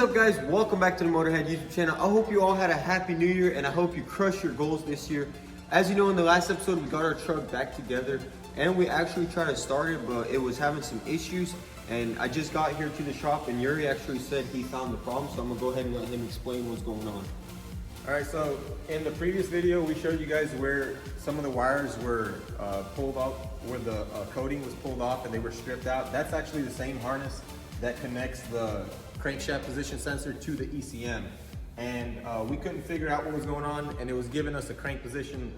up, guys? Welcome back to the Motorhead YouTube channel. I hope you all had a happy new year and I hope you crush your goals this year. As you know, in the last episode we got our truck back together and we actually tried to start it, but it was having some issues. And I just got here to the shop and Yuri actually said he found the problem, so I'm gonna go ahead and let him explain what's going on. All right, so in the previous video, we showed you guys where some of the wires were pulled off, where the coating was pulled off and they were stripped out. That's actually the same harness that connects the crankshaft position sensor to the ECM. And we couldn't figure out what was going on, and it was giving us a crank position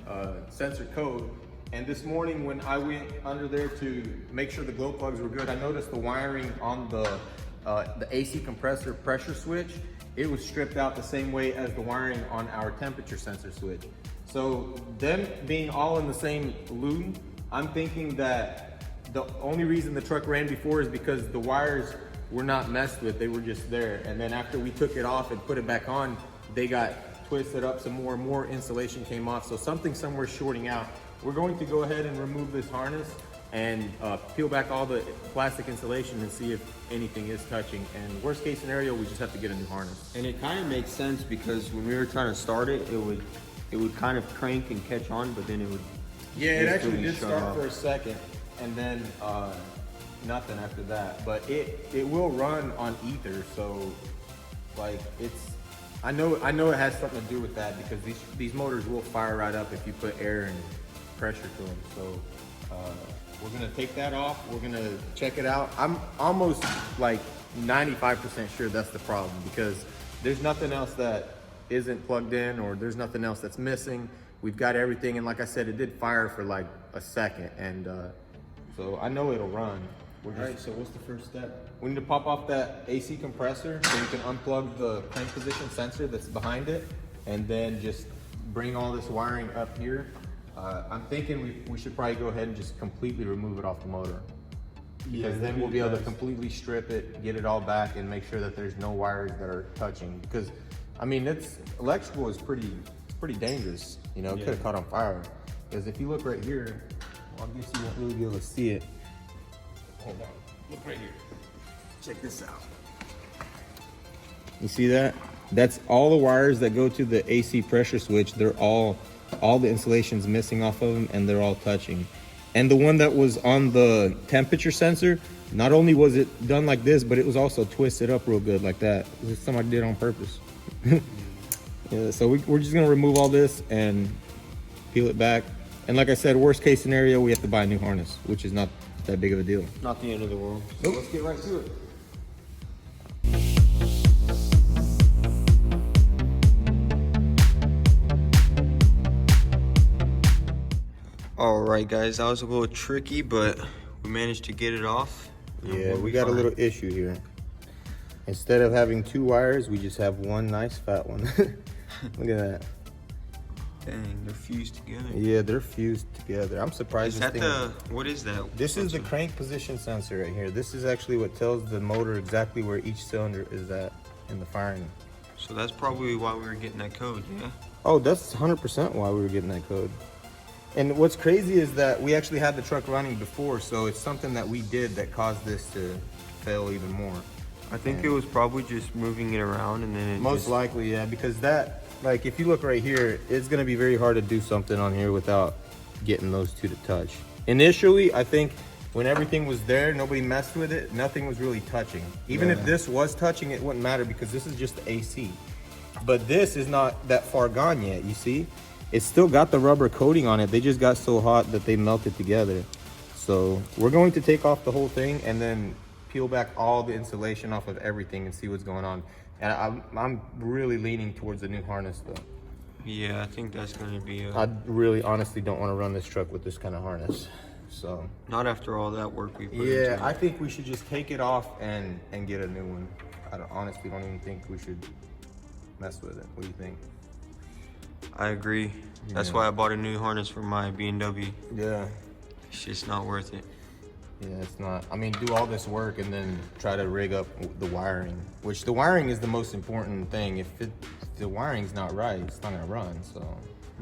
sensor code. And this morning when I went under there to make sure the glow plugs were good, I noticed the wiring on the AC compressor pressure switch, it was stripped out the same way as the wiring on our temperature sensor switch. So them being all in the same loop, I'm thinking that the only reason the truck ran before is because the wires were not messed with, they were just there. And then after we took it off and put it back on, they got twisted up some more insulation came off. So something somewhere shorting out. We're going to go ahead and remove this harness and peel back all the plastic insulation and see if anything is touching. And worst case scenario, we just have to get a new harness. And it kind of makes sense because when we were trying to start it, it would kind of crank and catch on, but then it would. Yeah, it actually did start for a second, and then nothing after that. But it will run on ether, so like I know it has something to do with that because these motors will fire right up if you put air and pressure to them. So we're gonna take that off. We're gonna check it out. I'm almost like 95% sure that's the problem because there's nothing else that isn't plugged in or there's nothing else that's missing. We've got everything, and like I said, it did fire for like a second, and so I know it'll run. All right, so what's the first step? We need to pop off that AC compressor so we can unplug the crank position sensor that's behind it, and then just bring all this wiring up here. I'm thinking we should probably go ahead and just completely remove it off the motor. Because then we'll be able to completely strip it, get it all back, and make sure that there's no wires that are touching. Because, I mean, electrical is pretty dangerous. You know, it could have caught on fire. Because if you look right here, well, I guess you won't really be able to see it. Hold on, look right here. Check this out. You see that? That's all the wires that go to the AC pressure switch. They're all the insulation's missing off of them, and they're all touching. And the one that was on the temperature sensor, not only was it done like this, but it was also twisted up real good like that. This is something I did on purpose. Yeah, so we're just gonna remove all this and peel it back. And like I said, worst case scenario, we have to buy a new harness, which is not that big of a deal. Not the end of the world. Nope. So let's get right to it. All right, guys, that was a little tricky, but we managed to get it off. Yeah, we got a little issue here. Instead of having two wires, we just have one nice fat one. Look at that. Dang, they're fused together. Yeah, they're fused together. I'm surprised. Is that what is that? This is the crank position sensor right here. This is actually what tells the motor exactly where each cylinder is at in the firing. So that's probably why we were getting that code, yeah? Oh, that's 100% why we were getting that code. And what's crazy is that we actually had the truck running before, so it's something that we did that caused this to fail even more. I think it was probably just moving it around, and then it most likely, yeah, because that, like, if you look right here, it's gonna be very hard to do something on here without getting those two to touch. Initially, I think when everything was there, nobody messed with it, nothing was really touching. Even if this was touching, it wouldn't matter because this is just the AC. But this is not that far gone yet, you see? It's still got the rubber coating on it. They just got so hot that they melted together. So we're going to take off the whole thing and then peel back all the insulation off of everything and see what's going on. And I'm really leaning towards the new harness though. Yeah, I think that's gonna be I really honestly don't want to run this truck with this kind of harness. So not after all that work we put into yeah, it. I think we should just take it off and get a new one. I honestly don't even think we should mess with it. What do you think? I agree. That's why I bought a new harness for my BMW. Yeah. It's just not worth it. Yeah, it's not. I mean, do all this work and then try to rig up the wiring, which the wiring is the most important thing. If the wiring's not right, it's not gonna run, so.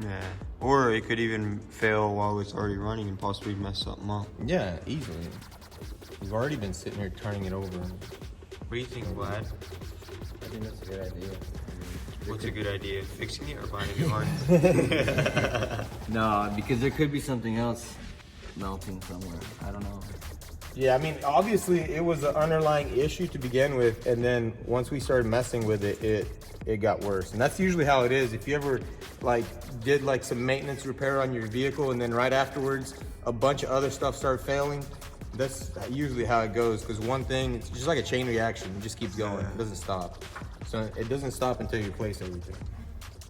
Yeah, or it could even fail while it's already running and possibly mess something up. Yeah, easily. We've already been sitting here turning it over. What do you think, Vlad? think that's a good idea. What's a good idea? Fixing it or buying a new harness? No, because there could be something else melting somewhere. I don't know. Yeah, I mean, obviously it was an underlying issue to begin with, and then once we started messing with it, it got worse. And that's usually how it is. If you ever like did like some maintenance repair on your vehicle, and then right afterwards a bunch of other stuff started failing, that's usually how it goes. Because one thing, it's just like a chain reaction. It just keeps going. It doesn't stop. So it doesn't stop until you replace everything.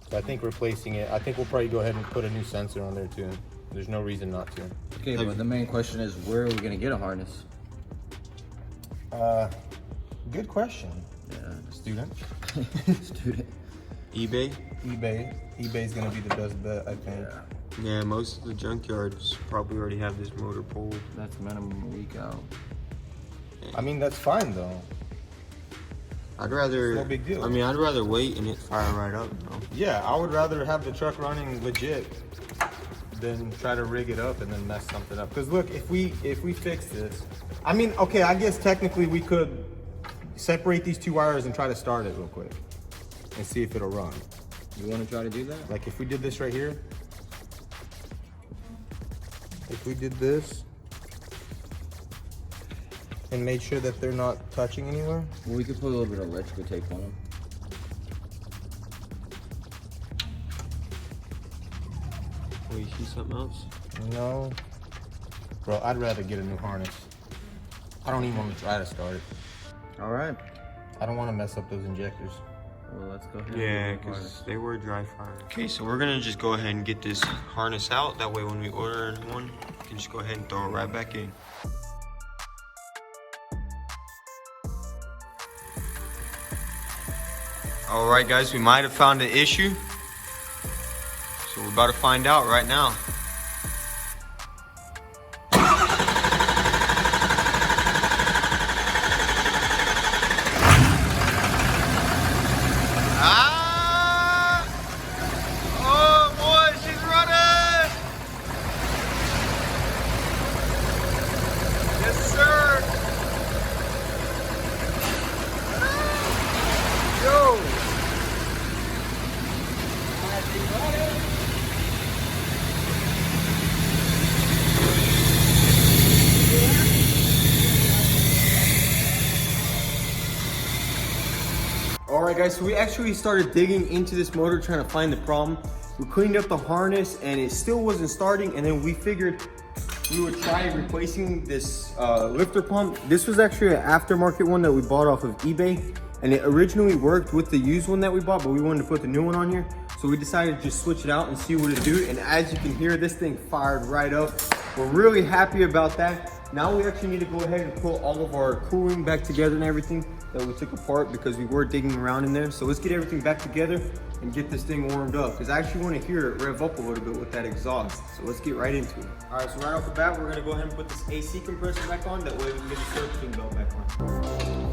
So I think replacing it, I think we'll probably go ahead and put a new sensor on there too. There's no reason not to. Okay, but the main question is, where are we gonna get a harness? Good question. Yeah. Student. Student. eBay? eBay's gonna be the best bet, I think. Yeah, most of the junkyards probably already have this motor pulled. That's minimum a week out. I mean, that's fine though. I'd rather. No big deal. I mean, I'd rather wait and it fire right up. You know? Yeah, I would rather have the truck running legit than try to rig it up and then mess something up. Because look, if we fix this, I mean, okay, I guess technically we could separate these two wires and try to start it real quick and see if it'll run. You want to try to do that? Like if we did this right here, if we did this and made sure that they're not touching anywhere. Well, we could put a little bit of electrical tape on them. Oh, you see something else? No. Bro, I'd rather get a new harness. I don't even want to try to start it. All right. I don't want to mess up those injectors. Well, let's go ahead. Yeah, and do the harness. because they were dry fire. Okay, so we're gonna just go ahead and get this harness out. That way when we order one, we can just go ahead and throw it right back in. All right, guys, we might have found an issue. So we're about to find out right now. Alright guys, so we actually started digging into this motor trying to find the problem. We cleaned up the harness and it still wasn't starting, and then we figured we would try replacing this lifter pump. This was actually an aftermarket one that we bought off of eBay, and it originally worked with the used one that we bought, but we wanted to put the new one on here. So we decided to just switch it out and see what it do. And as you can hear, this thing fired right up. We're really happy about that. Now we actually need to go ahead and put all of our cooling back together and everything that we took apart because we were digging around in there. So let's get everything back together and get this thing warmed up, because I actually want to hear it rev up a little bit with that exhaust. So let's get right into it. All right, so right off the bat, we're gonna go ahead and put this AC compressor back on. That way we can get the servicing belt back on.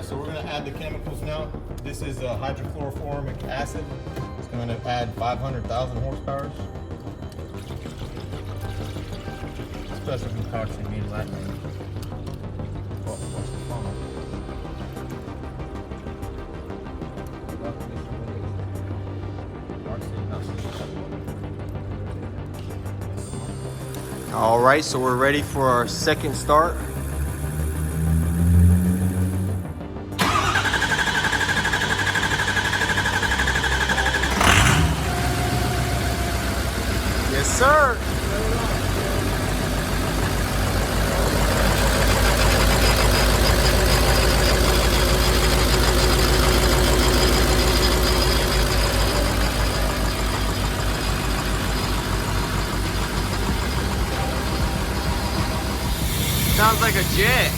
So we're going to add the chemicals now. This is hydrochloroformic acid. It's going to add 500,000 horsepower. Special concoction means Latin. Oh, what's the funnel? All right, so we're ready for our second start. Yes, sir. sounds like a jet.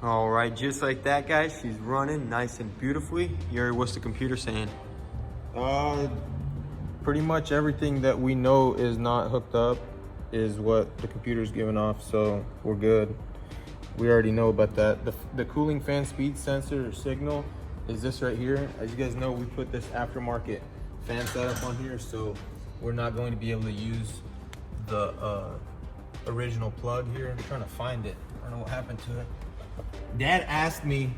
All right, just like that, guys, she's running nice and beautifully. Yuri, what's the computer saying? Pretty much everything that we know is not hooked up is what the computer's giving off, so we're good. We already know about that. The cooling fan speed sensor signal is this right here. As you guys know, we put this aftermarket fan setup on here, so we're not going to be able to use the original plug here. I'm trying to find it. I don't know what happened to it. Dad asked me,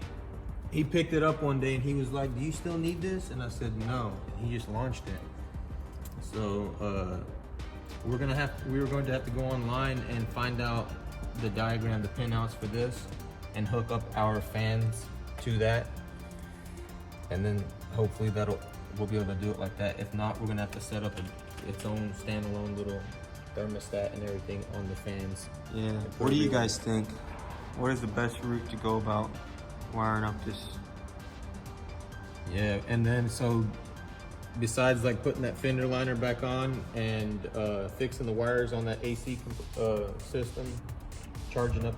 he picked it up one day and he was like, do you still need this? And I said, no. And he just launched it. So we were going to have to go online and find out the diagram, the pinouts for this, and hook up our fans to that. And then hopefully we'll be able to do it like that. If not, we're gonna have to set up its own standalone little thermostat and everything on the fans. Yeah. What do you guys think? What is the best route to go about wiring up this? Yeah, and then so besides like putting that fender liner back on and fixing the wires on that AC system, charging up,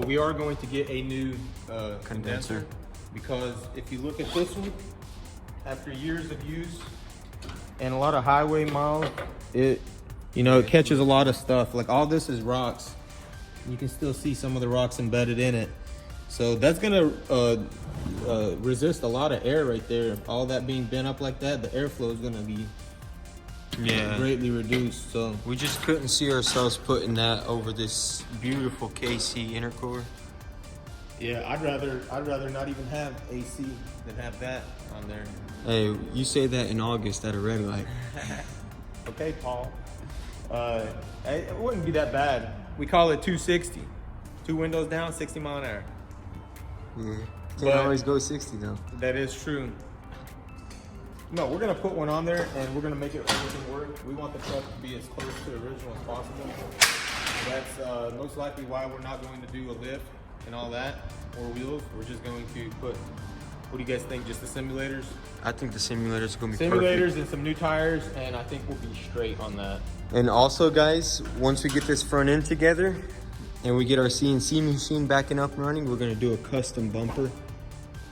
we are going to get a new condenser, because if you look at this one, after years of use and a lot of highway miles, it catches a lot of stuff. Like all this is rocks. You can still see some of the rocks embedded in it. So that's gonna resist a lot of air right there. All that being bent up like that, the airflow is gonna be greatly reduced. So we just couldn't see ourselves putting that over this beautiful KC intercooler. Yeah, I'd rather not even have AC than have that on there. Hey, you say that in August at a red light. Okay, Paul. It wouldn't be that bad. We call it 260. 2 windows down, 60 mile an hour. Yeah, can't always go 60 though. That is true. No, we're gonna put one on there and we're gonna make everything work. We want the truck to be as close to the original as possible. That's most likely why we're not going to do a lift and all that, or wheels. We're just going to put, what do you guys think, just the simulators? I think the simulators are going to be simulators perfect. And some new tires, and I think we'll be straight on that. And also, guys, once we get this front end together and we get our CNC machine backing up and running, we're going to do a custom bumper.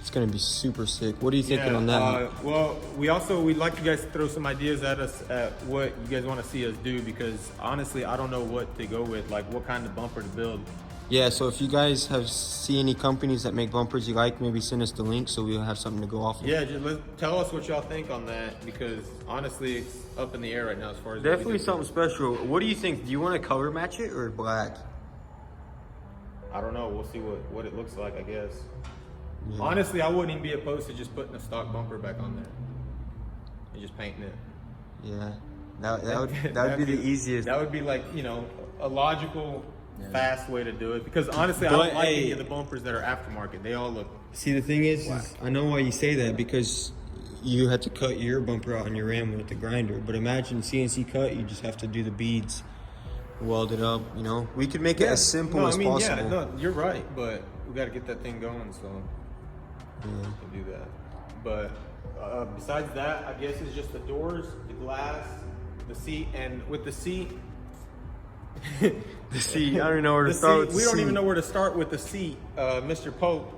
It's going to be super sick. What are you thinking on that? Well, we'd like you guys to throw some ideas at us at what you guys want to see us do, because honestly, I don't know what to go with, like what kind of bumper to build. Yeah, so if you guys see any companies that make bumpers you like, maybe send us the link so we'll have something to go off of. Yeah, just tell us what y'all think on that, because honestly, it's up in the air right now as far as definitely something special. What do you think? Do you want to color match it or black? I don't know. We'll see what it looks like, I guess. Yeah. Honestly, I wouldn't even be opposed to just putting a stock bumper back on there and just painting it. Yeah, that would be the easiest. That would be like, a logical, fast way to do it, because honestly, I don't like any of the bumpers that are aftermarket. They all look. See, the thing is I know why you say that, because you had to cut your bumper out on your Ram with the grinder. But imagine CNC cut, you just have to do the beads, weld it up. We could make it as simple as possible. Yeah, no, you're right, but we got to get that thing going, so we can do that. But besides that, I guess it's just the doors, the glass, the seat, and with the seat. The seat, I don't know where to start with the seat. We don't even know where to start with the seat. Mr. Pope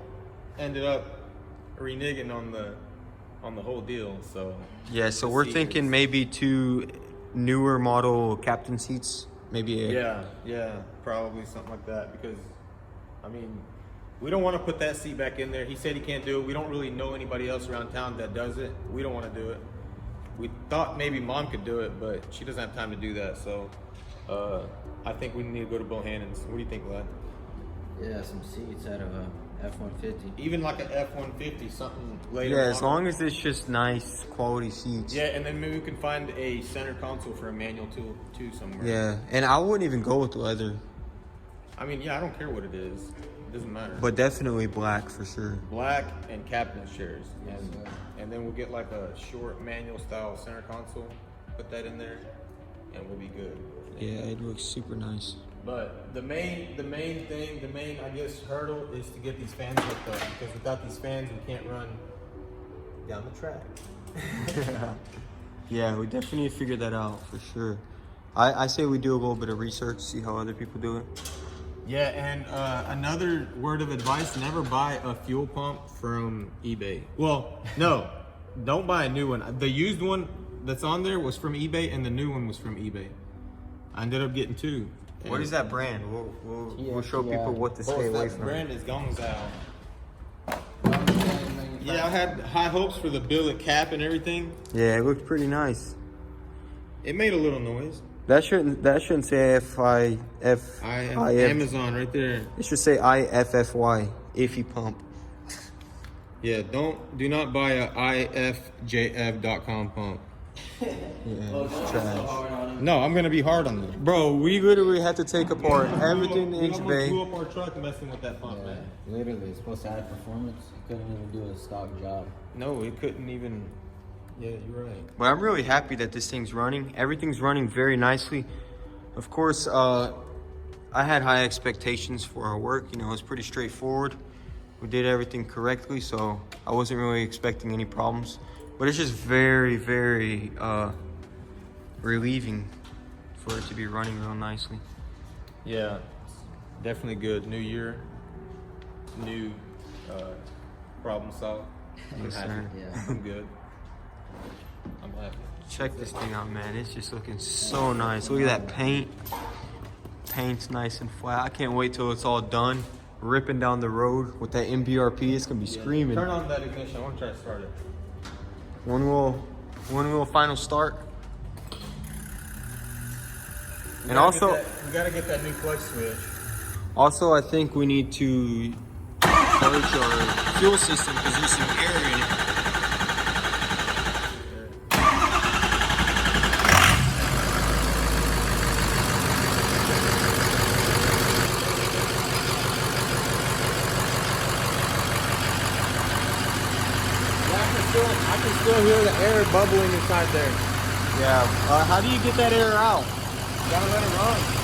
ended up reneging on the whole deal. So yeah, so we're thinking maybe 2 newer model captain seats, maybe. Yeah, probably something like that, because we don't want to put that seat back in there. He said he can't do it. We don't really know anybody else around town that does it. We don't want to do it. We thought maybe Mom could do it, but she doesn't have time to do that. So I think we need to go to Bohannon's. What do you think, lad? Yeah, some seats out of a F-150. Even like an F-150, something later. Yeah, as long as it's just nice quality seats. Yeah, and then maybe we can find a center console for a manual tool too somewhere. Yeah, and I wouldn't even go with leather. I mean, yeah, I don't care what it is. It doesn't matter. But definitely black for sure. Black and captain's chairs. And then we'll get like a short manual style center console. Put that in there, and we'll be good. Yeah, it looks super nice. But the main I guess hurdle is to get these fans hooked up, because without these fans we can't run down the track. Yeah, we definitely need to figure that out for sure. I say we do a little bit of research, see how other people do it. Yeah, and another word of advice: never buy a fuel pump from eBay. Well, no, don't buy a new one. The used one that's on there was from eBay, and the new one was from eBay. I ended up getting two. What is that brand? We'll show people what to stay away from. The brand is Gongzao. Yeah, I had high hopes for the billet cap and everything. Yeah, it looked pretty nice. It made a little noise. That shouldn't say Amazon right there. It should say IFFY, iffy pump. Yeah, do not buy a ifjf.com pump. Yeah, it's trash. No, I'm gonna be hard on them. Bro, we literally had to take apart everything in each bay. Blew up our truck messing with that pump, man. Literally, it's supposed to add performance. You couldn't even do a stock job. No, it couldn't even. Yeah, you're right. But I'm really happy that this thing's running. Everything's running very nicely. Of course, I had high expectations for our work. You know, it's pretty straightforward. We did everything correctly, so I wasn't really expecting any problems. But it's just very, very relieving for it to be running real nicely. Yeah, definitely good. New year, new problem solved. Yes, sir. Yeah. I'm good. I'm happy. Check this thing out, man. It's just looking so nice. Look at that paint. Paint's nice and flat. I can't wait till it's all done. Ripping down the road with that MBRP. It's gonna be screaming. Turn on that ignition. I want to try to start it. One little final start. And also, we gotta get that new clutch switch. Also, I think we need to charge our fuel system because there's some air in it. I can still hear the air bubbling inside there. Yeah. How do you get that air out? You gotta let it run.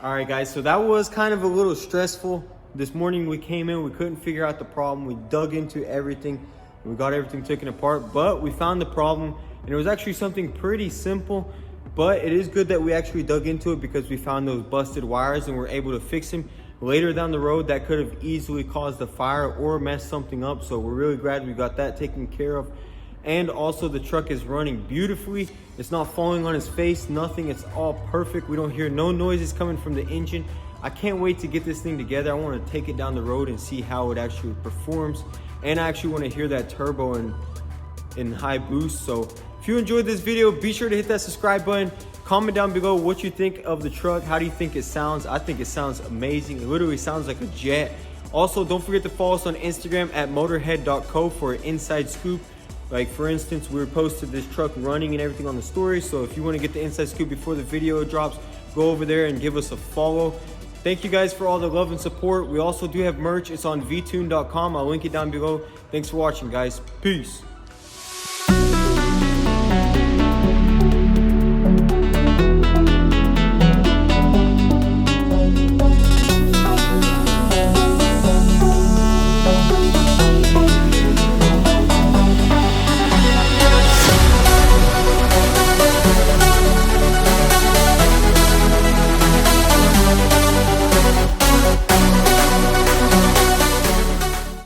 Alright guys, so that was kind of a little stressful. This morning we came in, we couldn't figure out the problem. We dug into everything, and we got everything taken apart, but we found the problem, and it was actually something pretty simple, but it is good that we actually dug into it because we found those busted wires and we're able to fix them. Later down the road, that could have easily caused a fire or messed something up, so we're really glad we got that taken care of. And also the truck is running beautifully. It's not falling on its face, nothing. It's all perfect. We don't hear no noises coming from the engine. I can't wait to get this thing together. I want to take it down the road and see how it actually performs. And I actually want to hear that turbo in high boost. So if you enjoyed this video, be sure to hit that subscribe button. Comment down below what you think of the truck. How do you think it sounds? I think it sounds amazing. It literally sounds like a jet. Also, don't forget to follow us on Instagram at motorhead.co for an inside scoop. Like for instance, we posted this truck running and everything on the story. So if you want to get the inside scoop before the video drops, go over there and give us a follow. Thank you guys for all the love and support. We also do have merch. It's on vtune.com. I'll link it down below. Thanks for watching, guys. Peace.